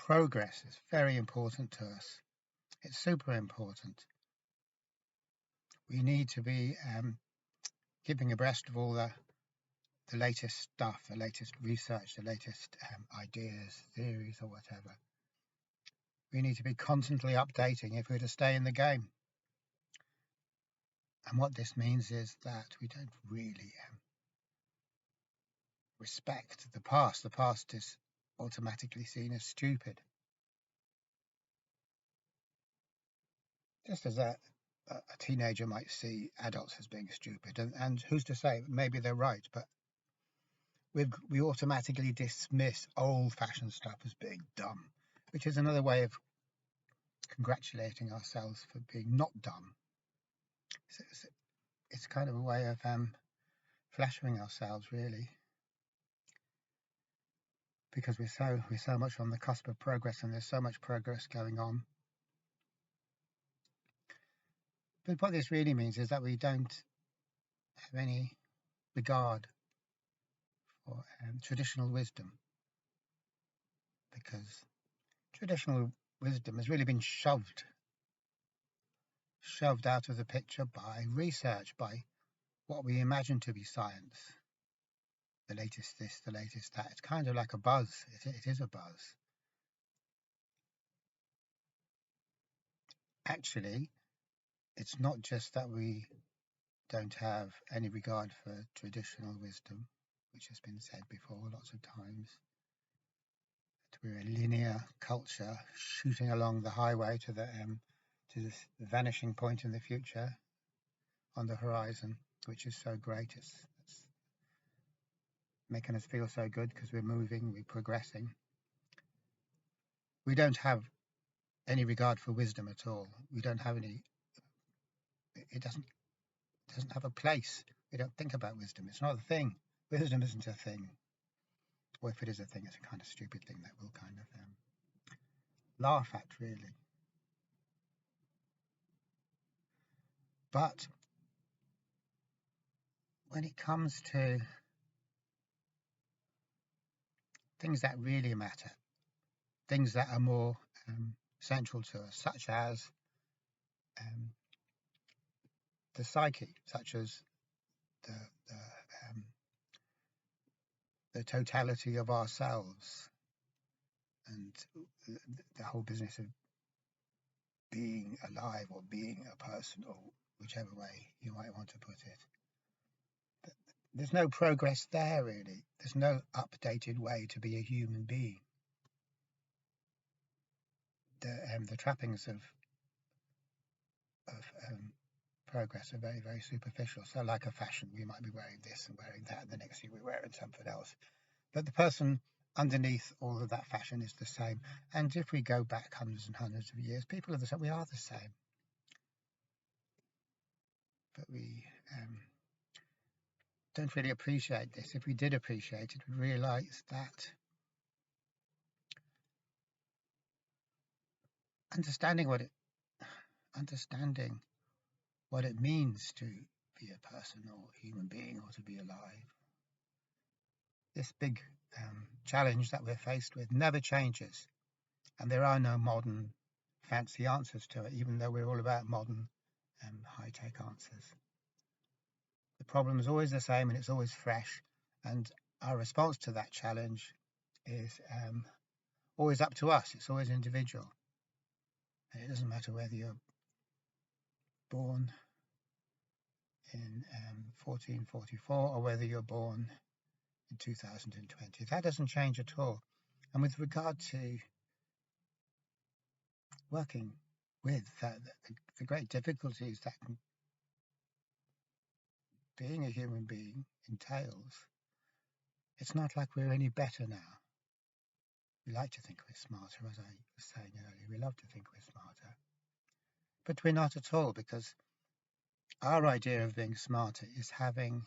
progress is very important to us. It's super important. We need to be keeping abreast of all the latest stuff, the latest research, the latest ideas, theories, or whatever. We need to be constantly updating if we're to stay in the game. And what this means is that we don't really respect the past. The past is automatically seen as stupid. Just as a teenager might see adults as being stupid, and who's to say, maybe they're right, but we automatically dismiss old-fashioned stuff as being dumb, which is another way of congratulating ourselves for being not dumb. It's kind of a way of flattering ourselves, really, because we're so much on the cusp of progress, and there's so much progress going on. But what this really means is that we don't have any regard for traditional wisdom, because traditional wisdom has really been shoved out of the picture by research, by what we imagine to be science. The latest this, the latest that. It's kind of like a buzz. It is a buzz. Actually, it's not just that we don't have any regard for traditional wisdom, which has been said before lots of times. That we're a linear culture shooting along the highway to this vanishing point in the future on the horizon, which is so great. It's making us feel so good because we're moving, we're progressing. We don't have any regard for wisdom at all. We don't have any. It doesn't have a place. We don't think about wisdom. It's not a thing. Wisdom isn't a thing. Or if it is a thing, it's a kind of stupid thing that we'll kind of laugh at, really. But when it comes to things that really matter, things that are more central to us, such as the psyche, such as the totality of ourselves, and the whole business of being alive or being a person, or whichever way you might want to put it. There's no progress there, really. There's no updated way to be a human being. The trappings of progress are very, very superficial. So like a fashion, we might be wearing this and wearing that, and the next thing we're wearing something else. But the person underneath all of that fashion is the same. And if we go back hundreds and hundreds of years, people are the same. We are the same. But we don't really appreciate this. If we did appreciate it, we'd realise that understanding what it means to be a person or a human being or to be alive, this big challenge that we're faced with never changes, and there are no modern fancy answers to it, even though we're all about modern high-tech answers. The problem is always the same, and it's always fresh, and our response to that challenge is always up to us. It's always individual, and it doesn't matter whether you're born in 1444 or whether you're born in 2020. That doesn't change at all. And with regard to working with the great difficulties that being a human being entails, it's not like we're any better now. We like to think we're smarter, as I was saying earlier. We love to think we're smarter. But we're not at all, because our idea of being smarter is having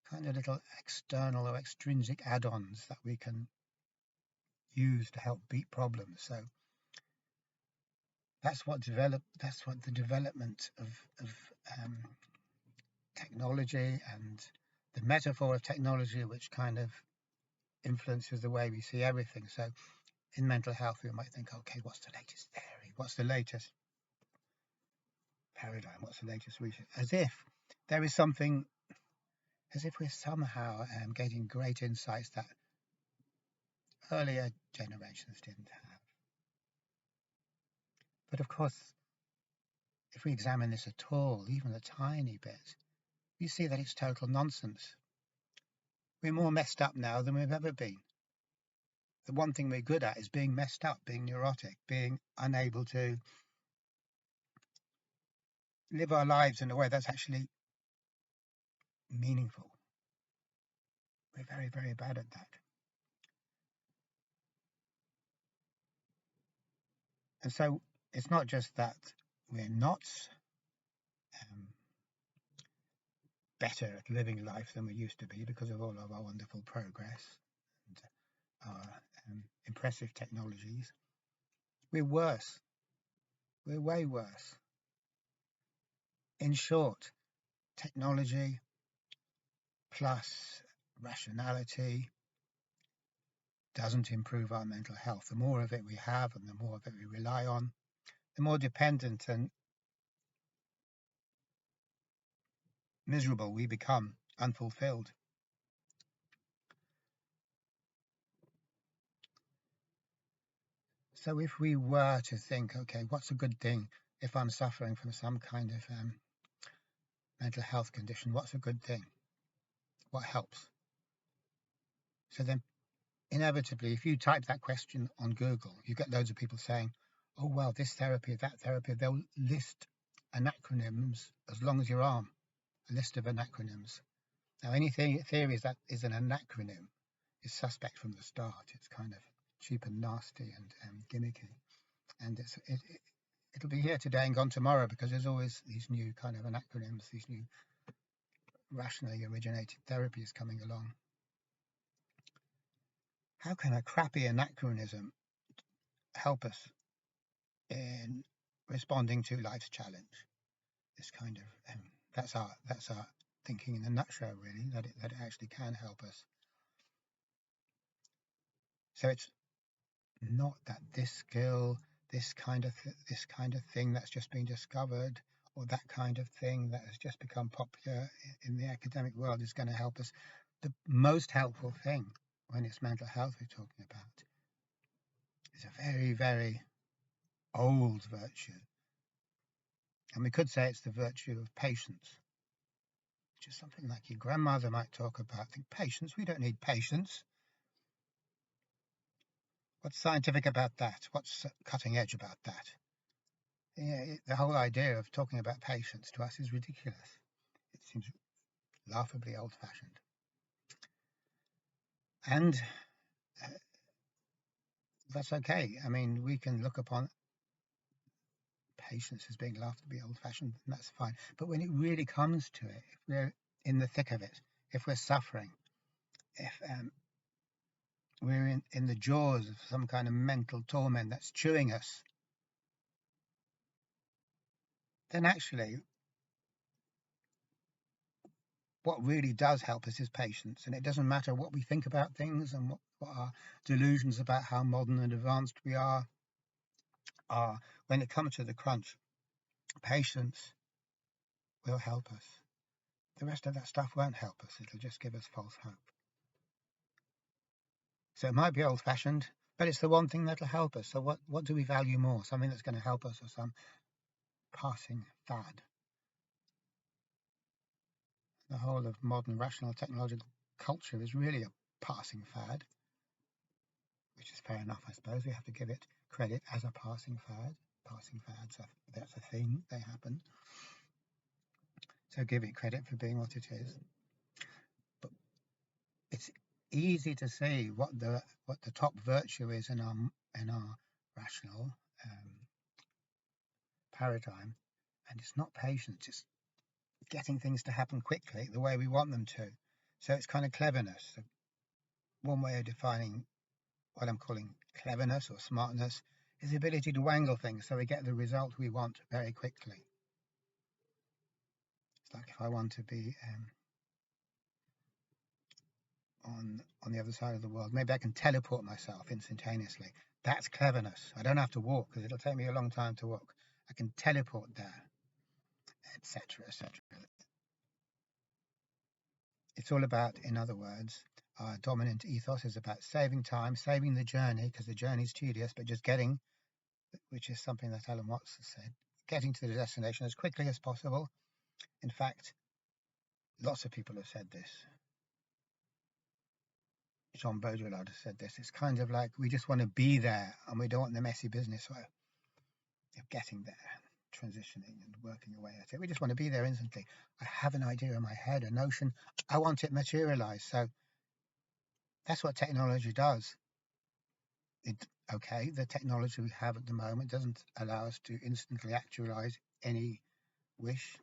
kind of little external or extrinsic add-ons that we can use to help beat problems. So that's what the development of technology and the metaphor of technology, which kind of influences the way we see everything. So in mental health, we might think, okay, what's the latest theory? What's the latest paradigm? What's the latest research? As if there is something, as if we're somehow getting great insights that earlier generations didn't have. But of course, if we examine this at all, even a tiny bit, you see that it's total nonsense. We're more messed up now than we've ever been. The one thing we're good at is being messed up, being neurotic, being unable to live our lives in a way that's actually meaningful. We're very, very bad at that. And so it's not just that we're not better at living life than we used to be because of all of our wonderful progress and our impressive technologies. We're worse. We're way worse. In short, technology plus rationality doesn't improve our mental health. The more of it we have and the more of it we rely on, the more dependent and miserable we become, unfulfilled. So if we were to think, okay, what's a good thing if I'm suffering from some kind of mental health condition? What's a good thing? What helps? So then inevitably, if you type that question on Google, you get loads of people saying, oh, well, this therapy, that therapy. They'll list acronyms as long as your arm, a list of acronyms. Now, any theory that is an acronym is suspect from the start. It's kind of cheap and nasty and gimmicky. And it'll be here today and gone tomorrow because there's always these new kind of acronyms, these new rationally originated therapies coming along. How can a crappy anachronism help us in responding to life's challenge? This kind of that's our thinking in a nutshell, really. That it actually can help us. So it's not that this skill, this kind of thing that's just been discovered, or that kind of thing that has just become popular in the academic world is going to help us. The most helpful thing when it's mental health we're talking about is a very, very old virtue. And we could say it's the virtue of patience, which is something like your grandmother might talk about. Think patience, we don't need patience. What's scientific about that? What's cutting edge about that? Yeah, the whole idea of talking about patience to us is ridiculous. It seems laughably old-fashioned. And that's okay. I mean, we can look upon patience as being laughably old-fashioned, and that's fine. But when it really comes to it, if we're in the thick of it, if we're suffering, if we're in the jaws of some kind of mental torment that's chewing us, then actually what really does help us is patience. And it doesn't matter what we think about things and what our delusions about how modern and advanced we are. When it comes to the crunch, patience will help us. The rest of that stuff won't help us. It'll just give us false hope. So it might be old-fashioned, but it's the one thing that'll help us. So what do we value more? Something that's going to help us or some passing fad? The whole of modern rational technological culture is really a passing fad, which is fair enough, I suppose. We have to give it credit as a passing fad. Passing fads, that's a thing, they happen. So give it credit for being what it is. But it's easy to see what the top virtue is in our rational paradigm, and it's not patience. It's getting things to happen quickly the way we want them to. So it's kind of cleverness. So one way of defining what I'm calling cleverness or smartness is the ability to wangle things so we get the result we want very quickly. It's like if I want to be on the other side of the world. Maybe I can teleport myself instantaneously. That's cleverness. I don't have to walk because it'll take me a long time to walk. I can teleport there, etc., etc. It's all about, in other words, our dominant ethos is about saving time, saving the journey, because the journey is tedious, but just getting, which is something that Alan Watts has said, getting to the destination as quickly as possible. In fact, lots of people have said this. Jean Baudrillard has said this. It's kind of like we just want to be there and we don't want the messy business of getting there, transitioning and working away at it. We just want to be there instantly. I have an idea in my head, a notion. I want it materialized. So that's what technology does. Okay, the technology we have at the moment doesn't allow us to instantly actualize any wish.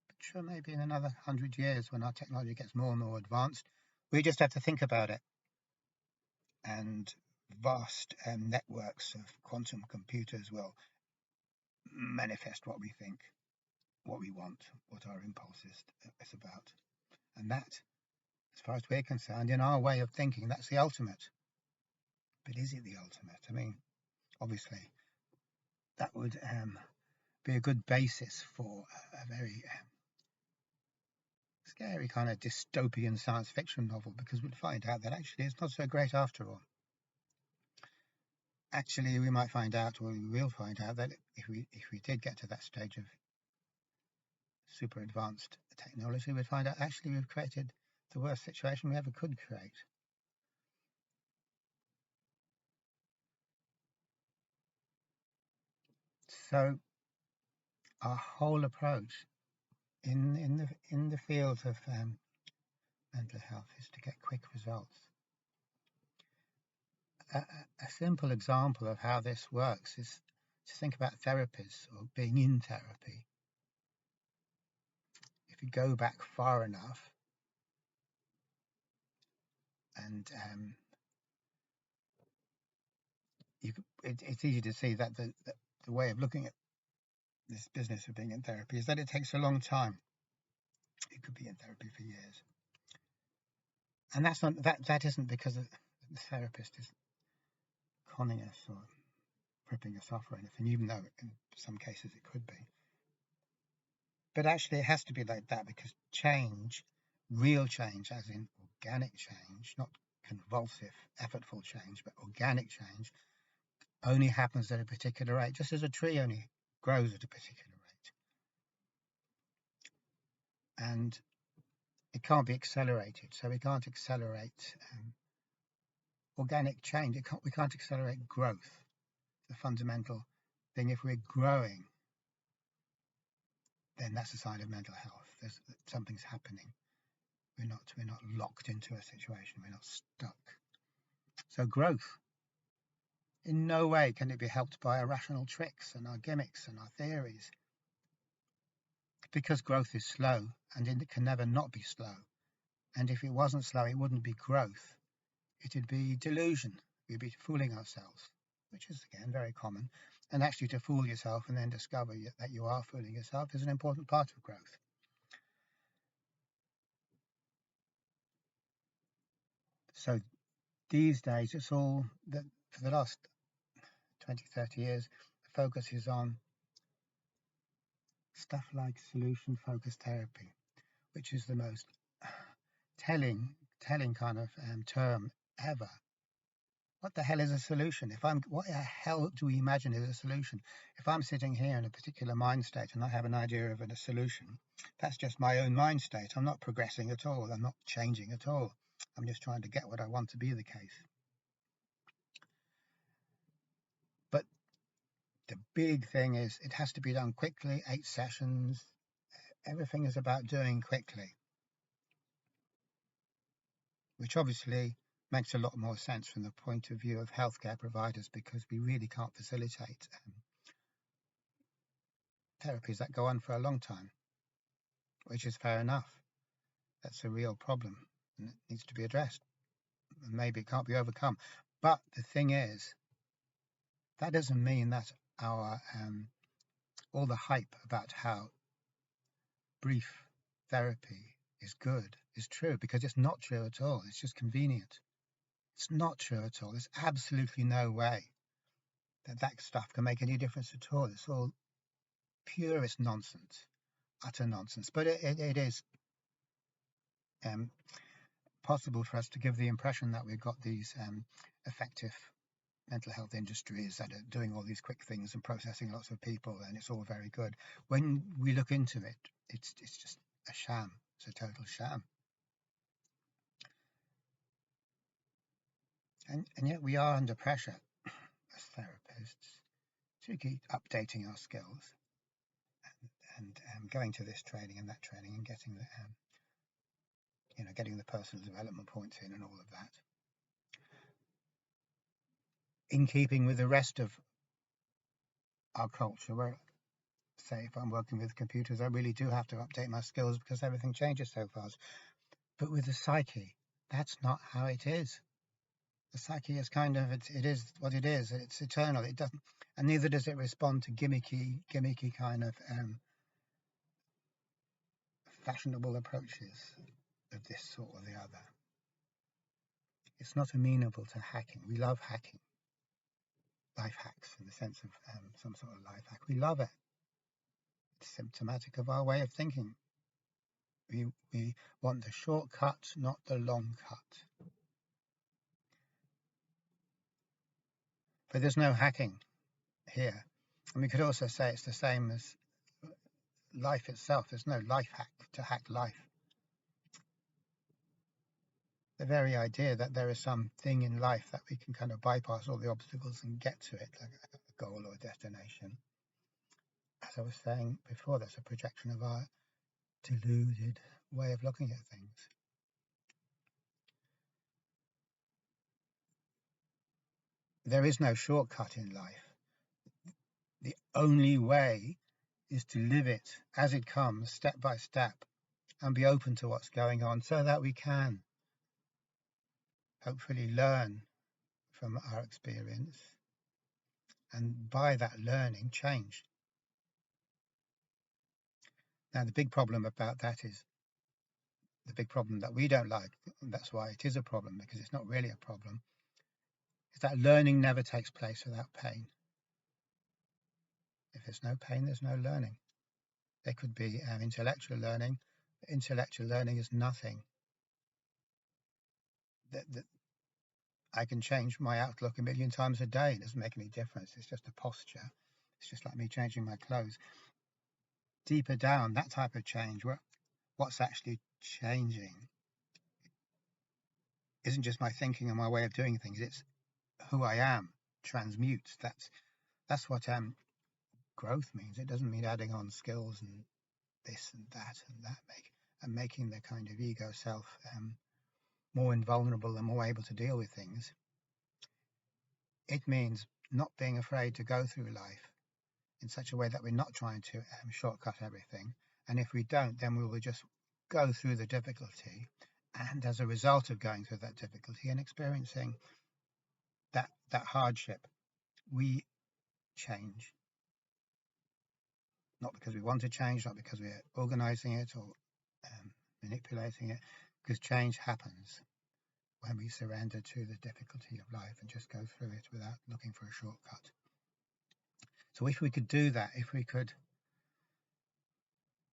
But sure, maybe in another 100 years when our technology gets more and more advanced, we just have to think about it. And vast networks of quantum computers will manifest what we think, what we want, what our impulse is about. And that, as far as we're concerned, in our way of thinking, that's the ultimate. But is it the ultimate? I mean, obviously, that would be a good basis for a very scary kind of dystopian science fiction novel, because we'd find out that actually it's not so great after all. Actually, we might find out, or we will find out, that if we did get to that stage of super advanced technology, we'd find out actually we've created the worst situation we ever could create. So our whole approach in the field of mental health is to get quick results. A simple example of how this works is to think about therapies or being in therapy. If you go back far enough, and it's easy to see that the way of looking at this business of being in therapy is that it takes a long time. You could be in therapy for years, and that isn't because the therapist is conning us or ripping us off or anything, even though in some cases it could be. But actually, it has to be like that because change, real change, as in organic change, not convulsive, effortful change, but organic change, only happens at a particular rate, just as a tree only grows at a particular rate. And it can't be accelerated. So we can't accelerate organic change. We can't accelerate growth. The fundamental thing, if we're growing, then that's a sign of mental health. Something's happening. We're not locked into a situation. We're not stuck. So growth, in no way can it be helped by our rational tricks and our gimmicks and our theories. Because growth is slow, and it can never not be slow. And if it wasn't slow, it wouldn't be growth. It'd be delusion. We'd be fooling ourselves, which is, again, very common. And actually, to fool yourself and then discover that you are fooling yourself is an important part of growth. So these days, it's all that for the last 20, 30 years, the focus is on stuff like solution-focused therapy, which is the most telling kind of term ever. What the hell is a solution? What the hell do we imagine is a solution? If I'm sitting here in a particular mind state and I have an idea of a solution, that's just my own mind state. I'm not progressing at all. I'm not changing at all. I'm just trying to get what I want to be the case. But the big thing is it has to be done quickly, 8 sessions. Everything is about doing quickly, which obviously makes a lot more sense from the point of view of healthcare providers, because we really can't facilitate therapies that go on for a long time, which is fair enough. That's a real problem and it needs to be addressed. And maybe it can't be overcome. But the thing is, that doesn't mean that our all the hype about how brief therapy is good is true, because it's not true at all. It's just convenient. It's not true at all. There's absolutely no way that stuff can make any difference at all. It's all purest nonsense, utter nonsense. But it is possible for us to give the impression that we've got these effective mental health industries that are doing all these quick things and processing lots of people, and it's all very good. When we look into it, it's just a sham. It's a total sham. And yet we are under pressure as therapists to keep updating our skills and going to this training and that training and getting the getting the personal development points in and all of that, in keeping with the rest of our culture, where, say, if I'm working with computers, I really do have to update my skills because everything changes so fast. But with the psyche, that's not how it is. The psyche is kind of, it is what it is. It's eternal. It doesn't, and neither does it respond to gimmicky kind of fashionable approaches of this sort or the other. It's not amenable to hacking. We love hacking. Life hacks, in the sense of some sort of life hack. We love it. It's symptomatic of our way of thinking. We want the shortcut, not the long cut. But there's no hacking here. And we could also say it's the same as life itself. There's no life hack to hack life. The very idea that there is something in life that we can kind of bypass all the obstacles and get to it, like a goal or a destination. As I was saying before, that's a projection of our deluded way of looking at things. There is no shortcut in life. The only way is to live it as it comes, step by step, and be open to what's going on, so that we can hopefully learn from our experience, and by that learning, change. Now, the big problem about that is the big problem that we don't like, and that's why it is a problem, because it's not really a problem, is that learning never takes place without pain. If there's no pain, there's no learning. There could be intellectual learning. Intellectual learning is nothing. That I can change my outlook a million times a day. It doesn't make any difference. It's just a posture. It's just like me changing my clothes. Deeper down, that type of change, what's actually changing isn't just my thinking and my way of doing things. It's who I am transmutes. That's what growth means. It doesn't mean adding on skills and this and that and making the kind of ego self more invulnerable and more able to deal with things. It means not being afraid to go through life in such a way that we're not trying to shortcut everything. And if we don't, then we will just go through the difficulty. And as a result of going through that difficulty and experiencing that hardship, we change. Not because we want to change, not because we're organizing it or manipulating it, because change happens when we surrender to the difficulty of life and just go through it without looking for a shortcut. So if we could do that, if we could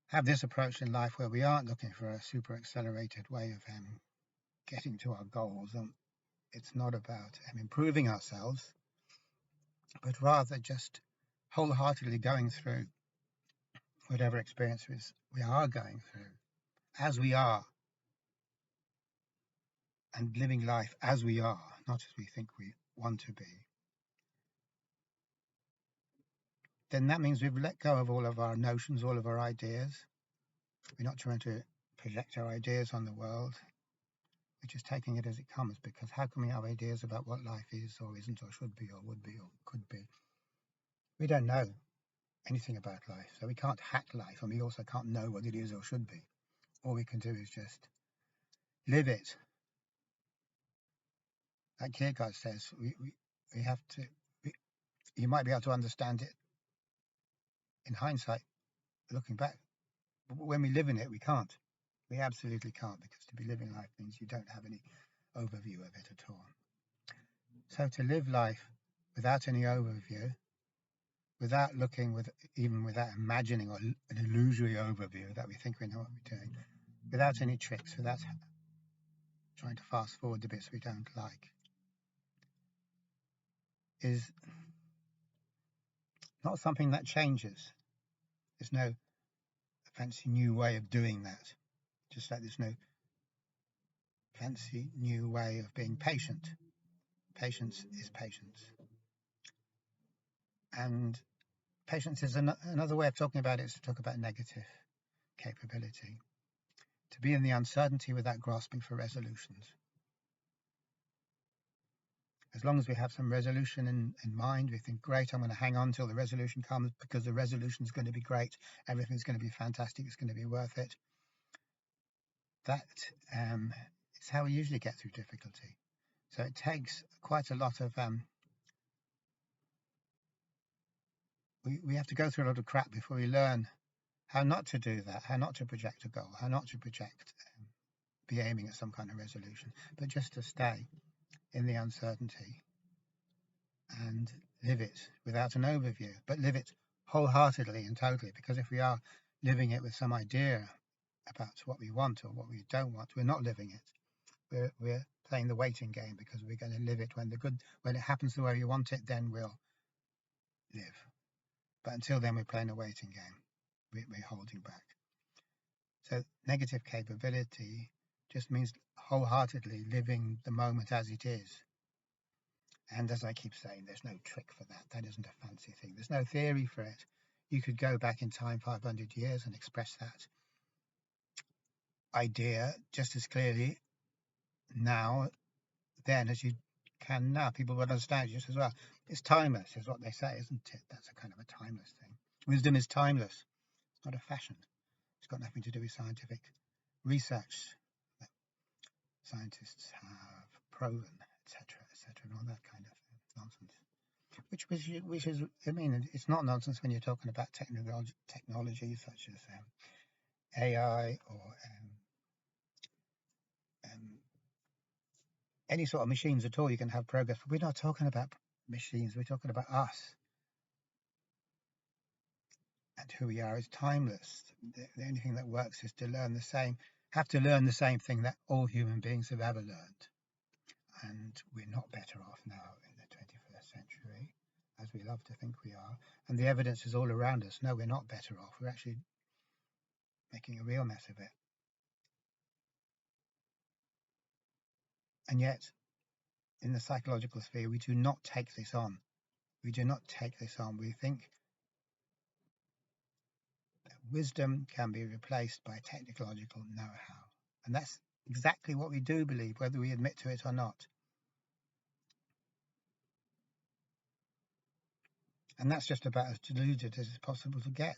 have this approach in life where we aren't looking for a super accelerated way of getting to our goals, and it's not about improving ourselves, but rather just wholeheartedly going through whatever experiences we are going through as we are, and living life as we are, not as we think we want to be, then that means we've let go of all of our notions, all of our ideas. We're not trying to project our ideas on the world. We're just taking it as it comes, because how can we have ideas about what life is or isn't or should be or would be or could be? We don't know anything about life, so we can't hack life, and we also can't know what it is or should be. All we can do is just live it. Like Kierkegaard says, we have to, you might be able to understand it in hindsight, looking back, but when we live in it, we can't. We absolutely can't, because to be living life means you don't have any overview of it at all. So to live life without any overview, without looking, even without imagining or an illusory overview that we think we know what we're doing, without any tricks, without trying to fast forward the bits we don't like, is not something that changes. There's no fancy new way of doing that, just like there's no fancy new way of being patient. Patience is patience. And patience is another way of talking about it is to talk about negative capability. To be in the uncertainty without grasping for resolutions. As long as we have some resolution in mind, we think, great, I'm going to hang on till the resolution comes, because the resolution is going to be great, everything's going to be fantastic, it's going to be worth it. That is how we usually get through difficulty. So it takes quite a lot of we have to go through a lot of crap before we learn how not to do that, how not to project a goal, how not to project be aiming at some kind of resolution, but just to stay in the uncertainty and live it without an overview, but live it wholeheartedly and totally. Because if we are living it with some idea about what we want or what we don't want, we're not living it. We're playing the waiting game, because we're going to live it when it happens the way we want it, then we'll live. But until then, we're playing a waiting game. We're holding back. So negative capability just means wholeheartedly living the moment as it is. And as I keep saying, there's no trick for that. That isn't a fancy thing. There's no theory for it. You could go back in time 500 years and express that idea just as clearly now then as you can now. People would understand just as well. It's timeless, is what they say, isn't it? That's a kind of a timeless thing. Wisdom is timeless. It's not a fashion. It's got nothing to do with scientific research that scientists have proven, etc., and all that kind of nonsense. Which is, I mean, it's not nonsense when you're talking about technology such as AI or any sort of machines at all. You can have progress, but we're not talking about machines. We're talking about us and who we are is timeless. The only thing that works is to have to learn the same thing that all human beings have ever learned. And we're not better off now in the 21st century, as we love to think we are. And the evidence is all around us. No, we're not better off. We're actually making a real mess of it. And yet, in the psychological sphere, we do not take this on. We do not take this on. We think that wisdom can be replaced by technological know-how. And that's exactly what we do believe, whether we admit to it or not. And that's just about as deluded as it's possible to get.